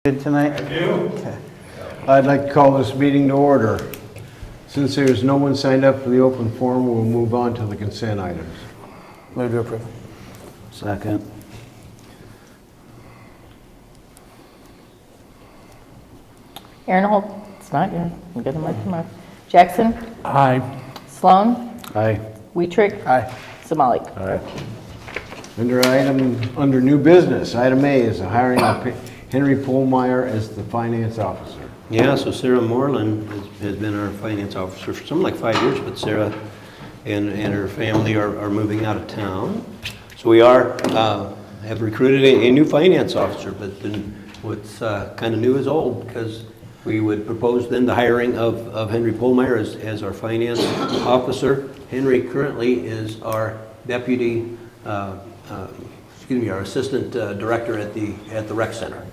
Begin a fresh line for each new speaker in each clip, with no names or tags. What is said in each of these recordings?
Good tonight?
I do.
Okay. I'd like to call this meeting to order. Since there's no one signed up for the open forum, we'll move on to the consent items.
Move to approve.
Second.
Aaron Holt, it's not you. I'm getting my mark. Jackson,
Aye.
Sloan,
Aye.
Weetrick,
Aye.
Somalik.
Under new business, item A is the hiring of Henry Pohlmeyer as the finance officer.
Yeah, so Sarah Moreland has been our finance officer for something like 5 years, but Sarah and her family are moving out of town. So we have recruited a new finance officer, but then what's kind of new is old, because we would propose then the hiring of Henry Pohlmeyer as our finance officer. Henry currently is our deputy, our assistant director at the rec center.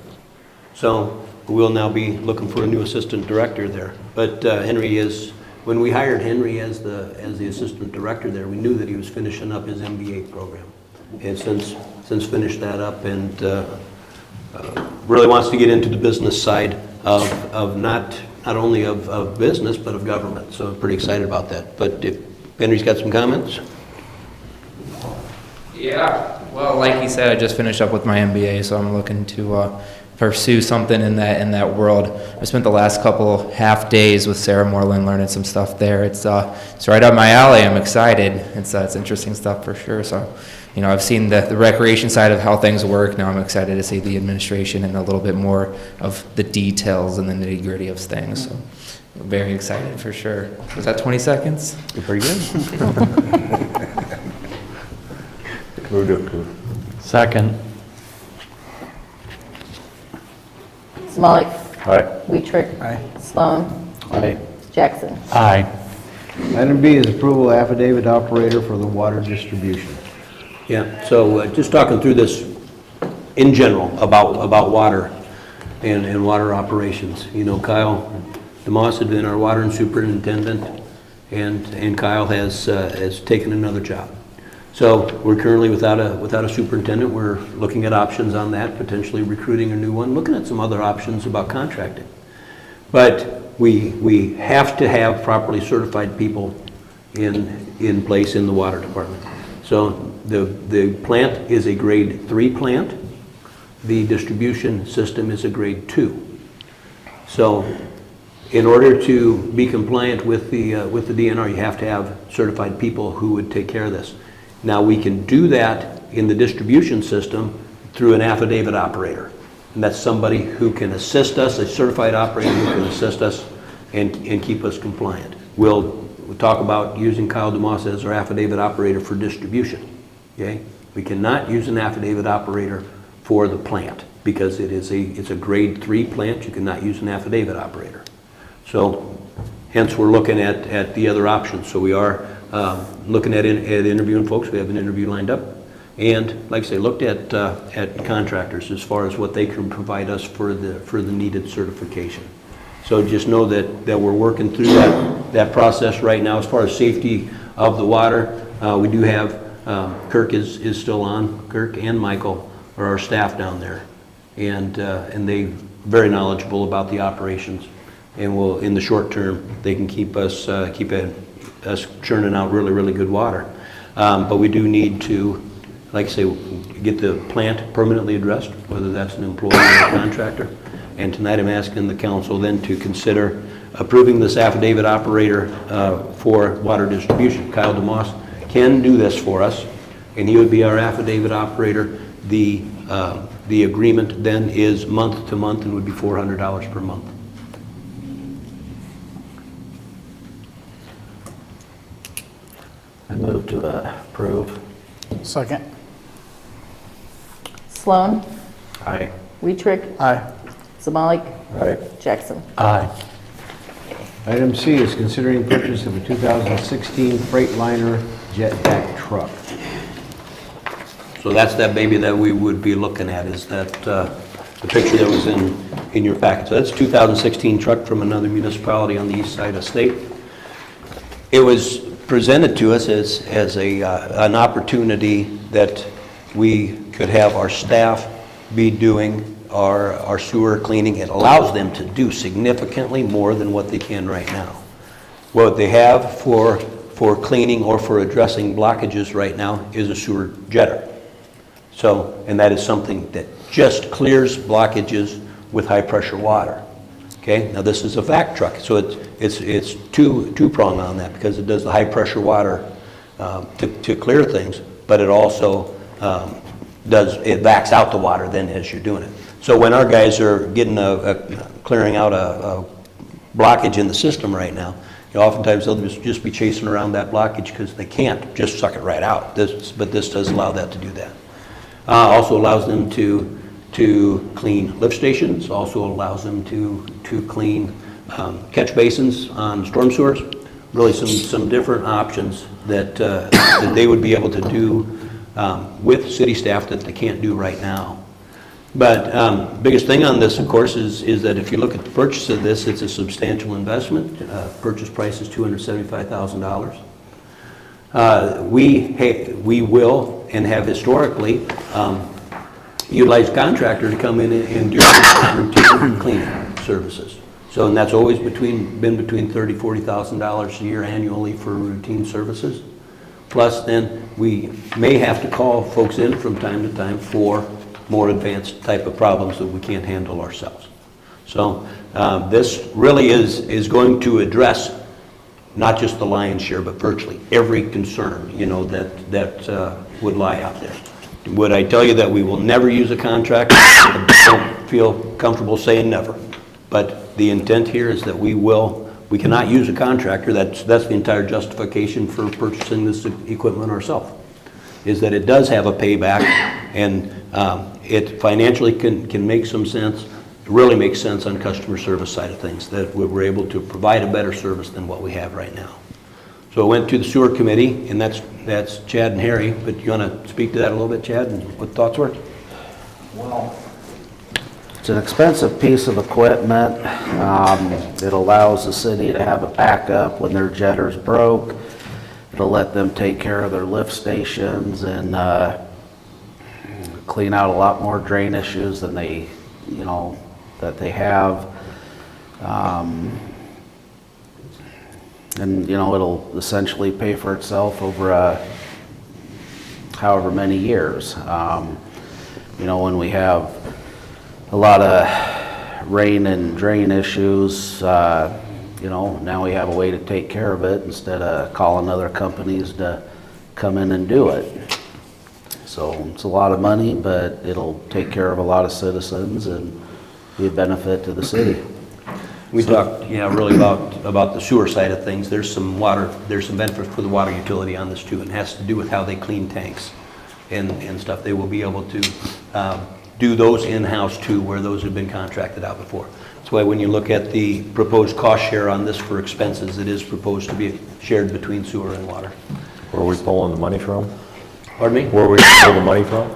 So we'll now be looking for a new assistant director there. But Henry is, when we hired Henry as the assistant director there, we knew that he was finishing up his MBA program. And since finished that up, and really wants to get into the business side of not only of business, but of government. So I'm pretty excited about that. But if Henry's got some comments?
Yeah, well, like he said, I just finished up with my MBA, so I'm looking to pursue something in that world. I spent the last couple half days with Sarah Moreland learning some stuff there. It's right up my alley. I'm excited. It's interesting stuff for sure. So, you know, I've seen the recreation side of how things work. Now I'm excited to see the administration and a little bit more of the details and the nitty-gritty of things. So, I'm very excited for sure. Was that 20 seconds?
You're pretty good.
Move to approve.
Second.
Somalik.
Aye.
Weetrick.
Aye.
Sloan,
Aye.
Jackson.
Aye.
Item B is approval affidavit operator for the water distribution.
Yeah, so just talking through this in general about water and water operations. You know, Kyle DeMoss had been our water and superintendent, and Kyle has taken another job. So we're currently without a superintendent. We're looking at options on that, potentially recruiting a new one, looking at some other options about contracting. But we have to have properly certified people in place in the water department. So the plant is a grade 3 plant. The distribution system is a grade 2. So in order to be compliant with the DNR, you have to have certified people who would take care of this. Now we can do that in the distribution system through an affidavit operator. And that's somebody who can assist us, a certified operator who can assist us and keep us compliant. We'll talk about using Kyle DeMoss as our affidavit operator for distribution. Okay? We cannot use an affidavit operator for the plant because it's a grade 3 plant. You cannot use an affidavit operator. So hence we're looking at the other options. So we are looking at interviewing folks. We have an interview lined up. And like I say, looked at contractors as far as what they can provide us for the needed certification. So just know that we're working through that process right now. As far as safety of the water, we do have, Kirk is still on. Kirk and Michael are our staff down there. And they very knowledgeable about the operations. And will, in the short term, they can keep us churning out really, really good water. But we do need to, like I say, get the plant permanently addressed, whether that's an employee or a contractor. And tonight I'm asking the council then to consider approving this affidavit operator for water distribution. Kyle DeMoss can do this for us, and he would be our affidavit operator. The agreement then is month to month and would be $400 per month.
I move to approve.
Second.
Sloan,
Aye.
Weetrick,
Aye.
Somalik,
Aye.
Jackson.
Aye.
Item C is considering purchase of a 2016 Freightliner jetback truck.
So that's that baby that we would be looking at, is that the picture that was in your packet. So that's a 2016 truck from another municipality on the east side of state. It was presented to us as an opportunity that we could have our staff be doing our sewer cleaning. It allows them to do significantly more than what they can right now. What they have for cleaning or for addressing blockages right now is a sewer jetter. So, and that is something that just clears blockages with high pressure water. Okay, now this is a vac truck, so it's two-pronged on that, because it does the high pressure water to clear things, but it also it vacs out the water then as you're doing it. So when our guys are getting clearing out a blockage in the system right now, oftentimes they'll just be chasing around that blockage because they can't just suck it right out. But this does allow that to do that. Also allows them to clean lift stations. Also allows them to clean catch basins on storm sewers. Really some different options that they would be able to do with city staff that they can't do right now. But biggest thing on this, of course, is that if you look at the purchase of this, it's a substantial investment. Purchase price is $275,000. We will and have historically utilized contractor to come in and do routine cleaning services. So, and that's always been between $30,000 to $40,000 a year annually for routine services. Plus, then we may have to call folks in from time to time for more advanced type of problems that we can't handle ourselves. So this really is going to address not just the lion's share, but virtually every concern, that would lie out there. Would I tell you that we will never use a contractor? I don't feel comfortable saying never. But the intent here is that we cannot use a contractor. That's the entire justification for purchasing this equipment ourselves, is that it does have a payback, and it financially can make some sense. It really makes sense on customer service side of things, that we're able to provide a better service than what we have right now. So it went to the sewer committee, and that's Chad and Harry, but you want to speak to that a little bit, Chad, and what thoughts were?
Well, it's an expensive piece of equipment. It allows the city to have a backup when their jetter's broke. It'll let them take care of their lift stations and clean out a lot more drain issues than they have. And it'll essentially pay for itself over however many years. When we have a lot of rain and drain issues, now we have a way to take care of it instead of calling other companies to come in and do it. So it's a lot of money, but it'll take care of a lot of citizens and be a benefit to the city.
We talked, really about the sewer side of things. There's some benefit for the water utility on this too, and it has to do with how they clean tanks and stuff. They will be able to do those in-house too, where those have been contracted out before. That's why when you look at the proposed cost share on this for expenses, it is proposed to be shared between sewer and water.
Where are we pulling the money from?
Pardon me?
Where are we pulling the money from?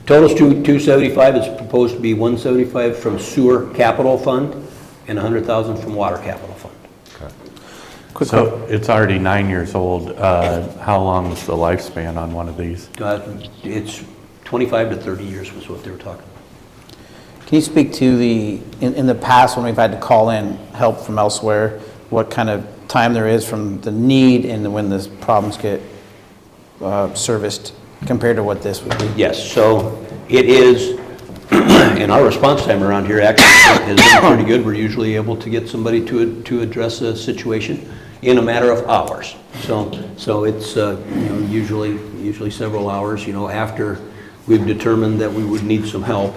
Total's 275. It's proposed to be 175 from sewer capital fund and 100,000 from water capital fund.
So it's already 9 years old. How long is the lifespan on one of these?
It's 25 to 30 years was what they were talking about.
Can you speak to in the past when we've had to call in help from elsewhere, what kind of time there is from the need and when the problems get serviced compared to what this would be?
Yes, so it is, and our response time around here actually has been pretty good. We're usually able to get somebody to address a situation in a matter of hours. So it's usually several hours. After we've determined that we would need some help,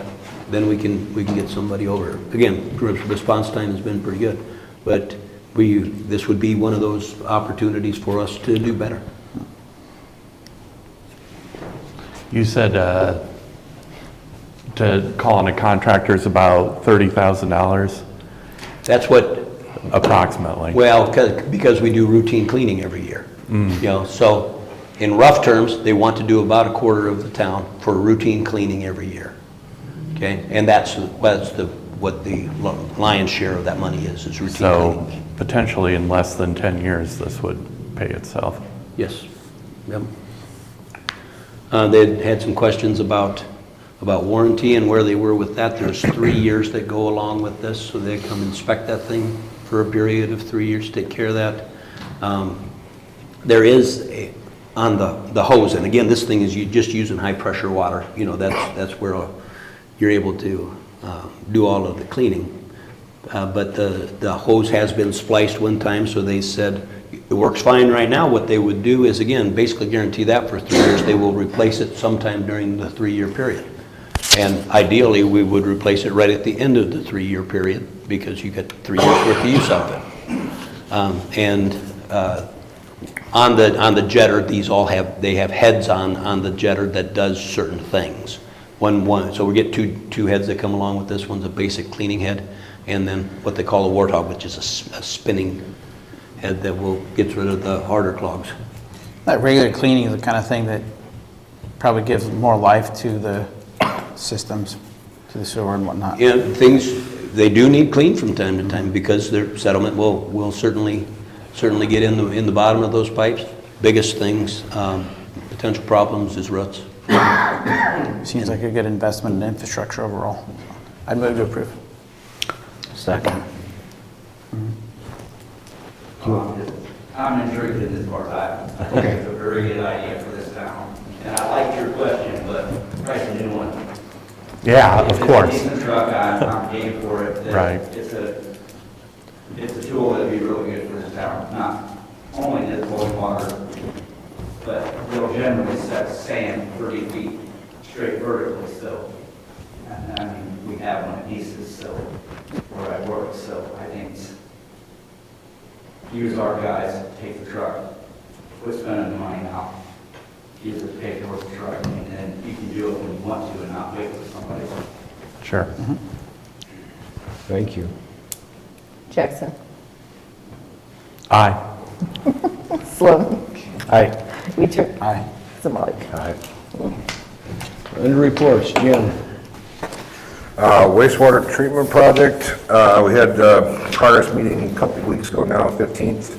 then we can get somebody over. Again, response time has been pretty good, but this would be one of those opportunities for us to do better.
You said to call in a contractor is about $30,000
That's what,
approximately.
well, because we do routine cleaning every year. So in rough terms, they want to do about a quarter of the town for routine cleaning every year. Okay, and that's what the lion's share of that money is routine
So
cleaning.
potentially in less than 10 years, this would pay itself.
Yes. Yep. They had some questions about warranty and where they were with that. There's 3 years that go along with this, so they come inspect that thing for a period of 3 years, take care of that. There is on the hose, and again, this thing is just using high pressure water. You know, that's where you're able to do all of the cleaning. But the hose has been spliced one time, so they said it works fine right now. What they would do is, again, basically guarantee that for 3 years. They will replace it sometime during the 3-year period. And ideally, we would replace it right at the end of the 3-year period, because you get 3 years worth of use out of it. On the jetter, these all have heads on the jetter that does certain things. So we get two heads that come along with this. One's a basic cleaning head, and then what they call a warthog, which is a spinning head that gets rid of the harder clogs.
That regular cleaning is the kind of thing that probably gives more life to the systems, to the sewer and whatnot.
Yeah, they do need cleaned from time to time, because their settlement will certainly get in the bottom of those pipes. Biggest things, potential problems is roots.
Seems like a good investment in infrastructure overall. I'd move to approve.
Second.
I'm intrigued in this part. I think it's a very good idea for this town. And I liked your question, but price a new one.
Yeah, of course.
If it's a decent truck, I'm game for it.
Right.
It's a tool that'd be really good for this town. Not only just blowing water, but it'll generally set sand 30 feet straight vertically, so. And I mean, we have one of pieces, so, where I work, so I think use our guys, take the truck, quit spending the money now. Use it to pay towards the truck, and then you can do it when you want to and not wait for somebody.
Sure.
Thank you.
Jackson.
Aye.
Sloan.
Aye.
Weider.
Aye.
Samalik.
Aye.
Under reports, Jim.
Wastewater treatment project, we had a progress meeting a couple of weeks ago now, 15th.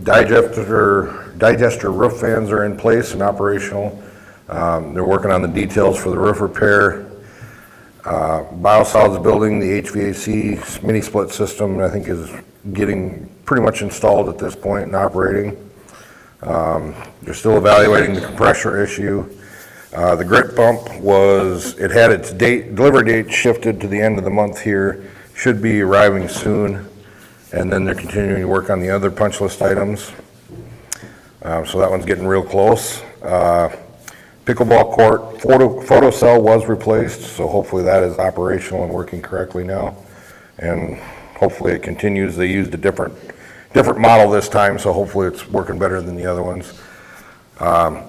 Digester roof fans are in place and operational. They're working on the details for the roof repair. Biosolids building, the HVAC mini split system, I think, is getting pretty much installed at this point and operating. They're still evaluating the compressor issue. The grit pump it had its delivery date shifted to the end of the month here, should be arriving soon, and then they're continuing to work on the other punch list items. So that one's getting real close. Pickleball court, photo cell was replaced, so hopefully that is operational and working correctly now. And hopefully it continues. They used a different model this time, so hopefully it's working better than the other ones.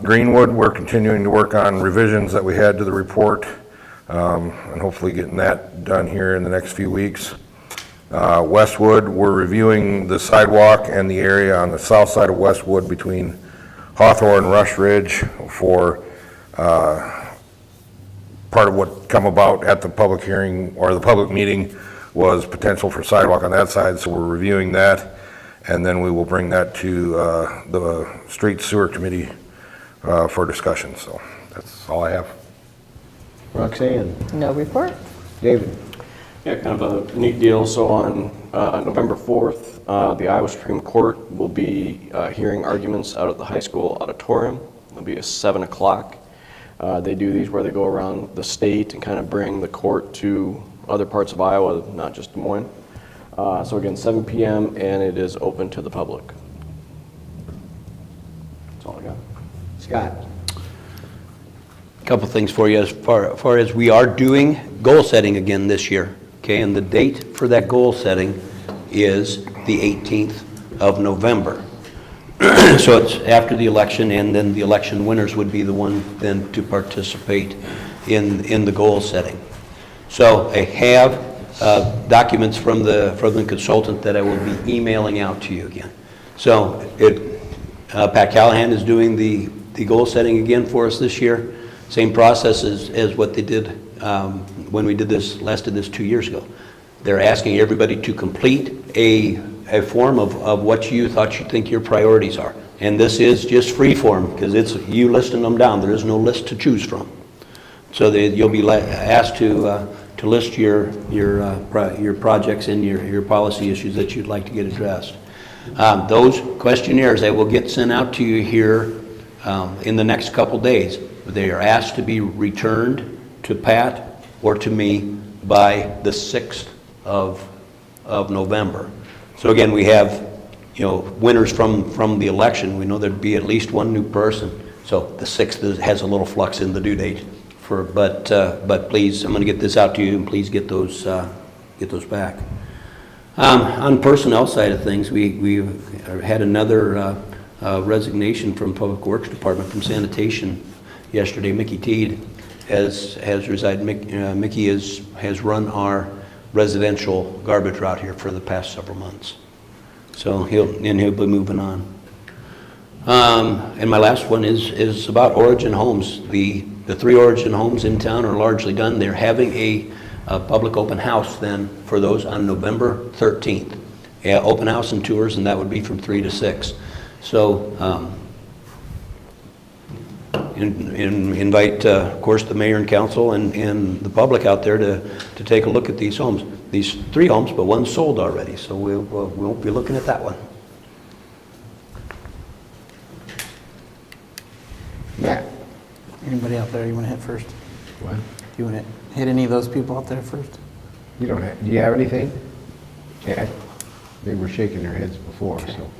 Greenwood, we're continuing to work on revisions that we had to the report, and hopefully getting that done here in the next few weeks. Westwood, we're reviewing the sidewalk and the area on the south side of Westwood between Hawthorne and Rush Ridge for part of what come about at the public hearing or the public meeting was potential for sidewalk on that side, so we're reviewing that. And then we will bring that to the Street Sewer Committee for discussion. So that's all I have.
Roxanne.
No report.
David.
Yeah, kind of a neat deal. So on November 4th, the Iowa Supreme Court will be hearing arguments out at the high school auditorium. It'll be at 7 o'clock. They do these where they go around the state and kind of bring the court to other parts of Iowa, not just Des Moines. So again, 7 p.m. and it is open to the public. That's all I got.
Scott.
A couple things for you as far as we are doing goal setting again this year, okay? And the date for that goal setting is the 18th of November. So it's after the election, and then the election winners would be the one then to participate in the goal setting. So I have documents from the consultant that I will be emailing out to you again. So Pat Callahan is doing the goal setting again for us this year. Same process as what they did when we did this 2 years ago. They're asking everybody to complete a form of what you think your priorities are. And this is just free form because it's you listing them down. There is no list to choose from. So you'll be asked to list your projects and your policy issues that you'd like to get addressed. Those questionnaires, they will get sent out to you here in the next couple days. They are asked to be returned to Pat or to me by the 6th of November. So again, we have, winners from the election. We know there'd be at least one new person. So the 6th has a little flux in the due date. But please, I'm going to get this out to you, and please get those back. On personnel side of things, we had another resignation from Public Works Department, from sanitation yesterday. Mickey Teed has resided. Mickey has run our residential garbage route here for the past several months. So he'll be moving on. And my last one is about Origin Homes. The 3 Origin Homes in town are largely done. They're having a public open house then for those on November 13th. Yeah, open house and tours, and that would be from 3 to 6. So invite, of course, the mayor and council and the public out there to take a look at these homes. These 3 homes, but one's sold already, so we'll be looking at that one.
Matt?
Anybody out there you want to hit first?
What?
You want to hit any of those people out there first?
Do you have anything? Chad? They were shaking their heads before, so.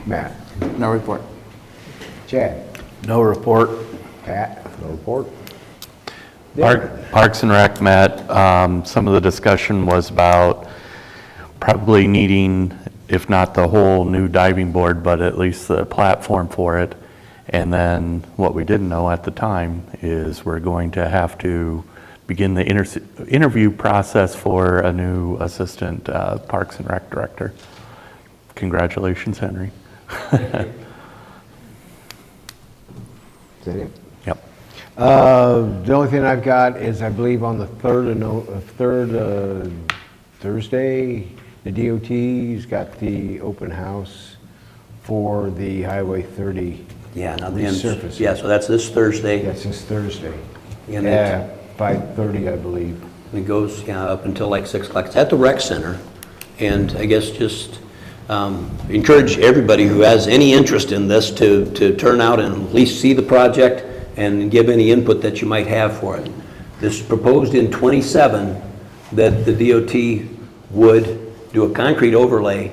Matt?
No report.
Chad?
No report.
Pat?
No report.
Parks and Rec met. Some of the discussion was about probably needing, if not the whole new diving board, but at least the platform for it. And then what we didn't know at the time is we're going to have to begin the interview process for a new assistant Parks and Rec director. Congratulations, Henry.
Is that it?
Yep.
The only thing I've got is, I believe on the third Thursday, the DOT's got the open house for the Highway 30 resurfacing.
Yeah, so that's this Thursday.
That's this Thursday.
And
Yeah, 5:30, I believe.
it goes up until like 6 o'clock. It's at the rec center. And I guess just encourage everybody who has any interest in this to turn out and at least see the project and give any input that you might have for it. This is proposed in 27 that the DOT would do a concrete overlay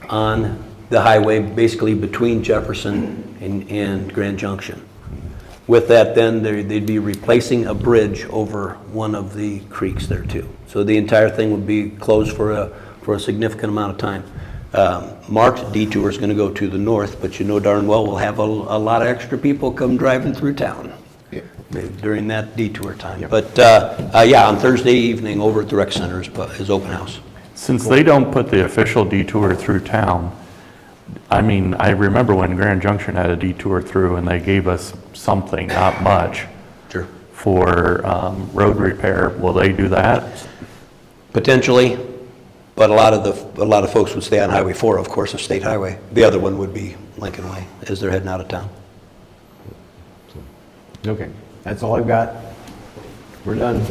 on the highway, basically between Jefferson and Grand Junction. With that, then they'd be replacing a bridge over one of the creeks there too. So the entire thing would be closed for a significant amount of time. Marked detour is going to go to the north, but you know darn well we'll have a lot of extra people come driving through town during that detour time. But yeah, on Thursday evening over at the rec center is open house.
Since they don't put the official detour through town, I mean, I remember when Grand Junction had a detour through and they gave us something, not much,
Sure.
for road repair. Will they do that?
Potentially, but a lot of folks would stay on Highway 4, of course, a state highway. The other one would be Lincoln Way as they're heading out of town.
Okay, that's all I've got. We're done.